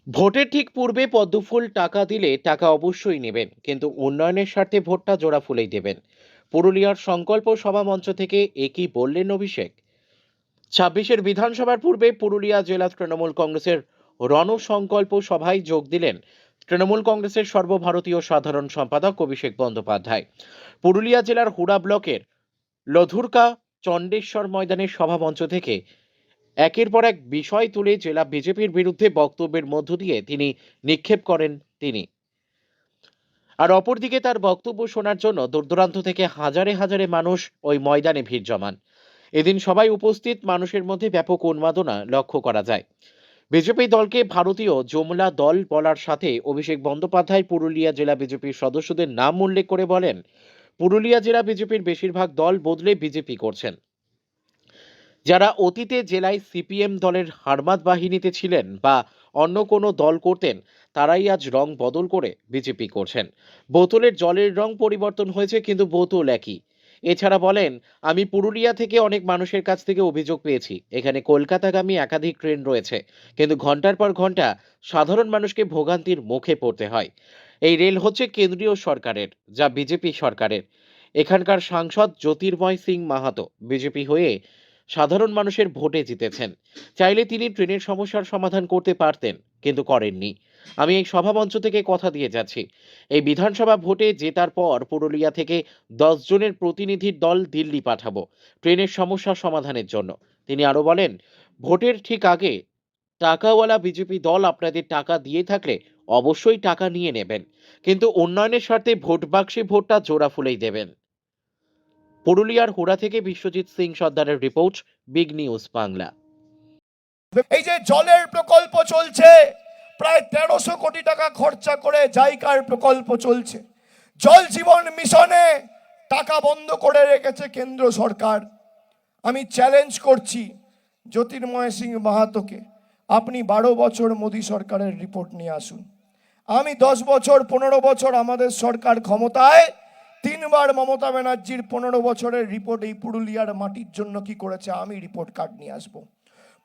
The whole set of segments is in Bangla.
ভোটের ঠিক পূর্বে পদ্মফুল টাকা দিলে টাকা অবশ্যই নেবেন, কিন্তু উন্নয়নের স্বার্থে ভোটটা জোড়া ফুলেই দেবেন। পুরুলিয়ার সংকল্প সভা মঞ্চ থেকে একই বললেন অভিষেক। 26-এর বিধানসভার পূর্বে পুরুলিয়া জেলা তৃণমূল কংগ্রেসের রণসংকল্প সভায় যোগ দিলেন তৃণমূল কংগ্রেসের সর্বভারতীয় সাধারণ সম্পাদক অভিষেক বন্দ্যোপাধ্যায়। পুরুলিয়া জেলার হুড়া ব্লকের লধুরকা চণ্ডেশ্বর ময়দানের সভামঞ্চ থেকে একের পর এক বিষয় তুলে জেলা বিজেপির বিরুদ্ধে বক্তব্যের মধ্য দিয়ে তিনি নিক্ষেপ করেন তিনি। আর অপরদিকে তার বক্তব্য শোনার জন্য দূরদূরান্ত থেকে হাজারে হাজারে মানুষ ওই ময়দানে ভিড় জমান। এদিন সবাই উপস্থিত মানুষের মধ্যে ব্যাপক উন্মাদনা লক্ষ্য করা যায়। বিজেপি দলকে ভারতীয় জুমলা দল বলার সাথে অভিষেক বন্দ্যোপাধ্যায় পুরুলিয়া জেলা বিজেপির সদস্যদের নাম উল্লেখ করে বলেন, পুরুলিয়া জেলা বিজেপির বেশিরভাগ দল বদলে বিজেপি করছেন। যারা অতীতে জেলায় সিপিএম দলের হারমাত বাহিনীতে ছিলেন বা অন্য কোনো দল করতেন, তারাই আজ রং বদল করে বিজেপি করছেন। বোতলের জলের রং পরিবর্তন হয়েছে, কিন্তু বোতল একই। এছাড়া বলেন, আমি পুরুলিয়া থেকে অনেক মানুষের কাছ থেকে অভিযোগ পেয়েছি, এখানে কলকাতাগামী একাধিক ট্রেন রয়েছে, কিন্তু ঘন্টার পর ঘন্টা সাধারণ মানুষকে ভোগান্তির মুখে পড়তে হয়। এই রেল হচ্ছে কেন্দ্রীয় সরকারের, যা বিজেপি সরকারের। এখানকার সাংসদ জ্যোতির্ময় সিং মাহাতো বিজেপি হয়ে সাধারণ মানুষের ভোটে জিতেছেন। চাইলে তিনি ট্রেনের সমস্যার সমাধান করতে পারতেন, কিন্তু করেননি। আমি এই সভামঞ্চ থেকে কথা দিয়ে যাচ্ছি, এই বিধানসভা ভোটে জেতার পর পুরুলিয়া থেকে 10 জনের প্রতিনিধির দল দিল্লি পাঠাবো ট্রেনের সমস্যা সমাধানের জন্য। তিনি আরো বলেন, ভোটের ঠিক আগে টাকাওয়ালা বিজেপি দল আপনাদের টাকা দিয়ে থাকলে অবশ্যই টাকা নিয়ে নেবেন, কিন্তু উন্নয়নের স্বার্থে ভোট বাক্সে ভোটটা জোড়া ফুলেই দেবেন। পুরুলিয়ার হুড়া থেকে বিশ্বজিৎ সিং সর্দারের রিপোর্ট, বিগ নিউজ বাংলা। এই যে জলের প্রকল্প চলছে, প্রায় 1300 কোটি টাকা খরচা করে জাইকার প্রকল্প চলছে। জল জীবন মিশনে টাকা বন্ধ করে রেখেছে কেন্দ্র সরকার। আমি চ্যালেঞ্জ করছি জ্যোতির্ময় সিং মাহাতোকে, আপনি 12 বছর মোদী সরকারের রিপোর্ট নিয়ে আসুন। আমি 10 বছর 15 বছর আমাদের সরকার ক্ষমতায়, 3বার মমতা ব্যানার্জির 15 বছরের রিপোর্ট এই পুরুলিয়ার মাটির জন্য কি করেছে আমি রিপোর্ট কার্ড নিয়ে আসবো।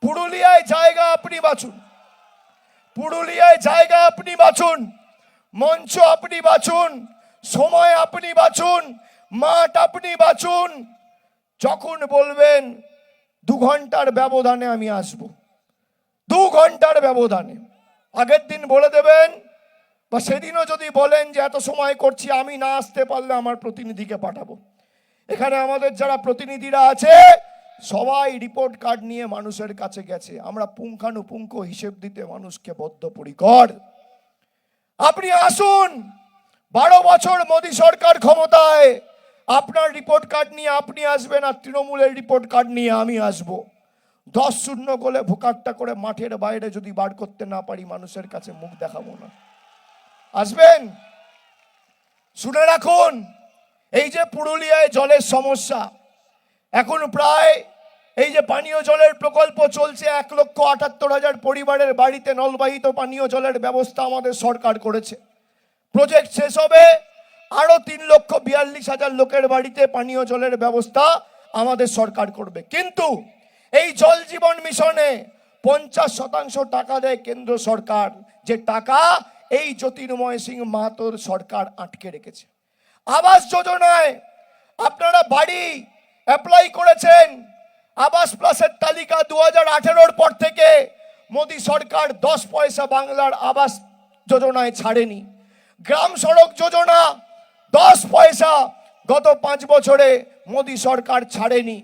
পুরুলিয়ায় জায়গা আপনি বাছুন, পুরুলিয়ায় জায়গা আপনি বাছুন, মঞ্চ আপনি বাছুন, সময় আপনি বাছুন, মাঠ আপনি বাছুন। যখন বলবেন 2 ঘন্টার ব্যবধানে আমি আসব, 2 ঘন্টার ব্যবধানে। আগের দিন বলে দেবেন, বা সেদিনও যদি বলেন যে এত সময় করছি, আমি না আসতে পারলে আমার প্রতিনিধিকে পাঠাবো। এখানে আমাদের যারা প্রতিনিধিরা আছে সবাই রিপোর্ট কার্ড নিয়ে মানুষের কাছে গেছে। আমরা পুঙ্খানুপুঙ্খ হিসেব দিতে মানুষকে বদ্ধপরিকর। আপনি আসুন, 12 বছর মোদী সরকার ক্ষমতায়, আপনার রিপোর্ট কার্ড নিয়ে আপনি আসবেন, আর তৃণমূলের রিপোর্ট কার্ড নিয়ে আমি আসবো। 10-0 গোলে ভোকাট্টা করে মাঠের বাইরে যদি বার করতে না পারি, মানুষের কাছে মুখ দেখাবো না। আসবেন? শুনে রাখুন, এই যে পুরুলিয়ায় জলের সমস্যা, এখন প্রায় এই যে পানীয় জলের প্রকল্প চলছে, 1,78,000 পরিবারের বাড়িতে নলবাহিত পানীয় জলের ব্যবস্থা আমাদের সরকার করেছে। প্রজেক্ট শেষ হবে, আরো 3,42,000 লোকের বাড়িতে পানীয় জলের ব্যবস্থা আমাদের সরকার করবে। কিন্তু এই জল জীবন মিশনে 50% টাকা দেয় কেন্দ্র সরকার, যে টাকা এই জ্যোতির্ময় সিং মাহাতোর সরকার আটকে রেখেছে। আবাস যোজনায় আপনারা বাড়ি অ্যাপ্লাই করেছেন, আবাস প্লাসের তালিকা 2018-র পর থেকে মোদী সরকার 10 পয়সা বাংলার আবাস যোজনায় ছাড়েনি। গ্রাম সড়ক যোজনা 10 পয়সা গত 5 বছরে মোদী সরকার ছাড়েনি।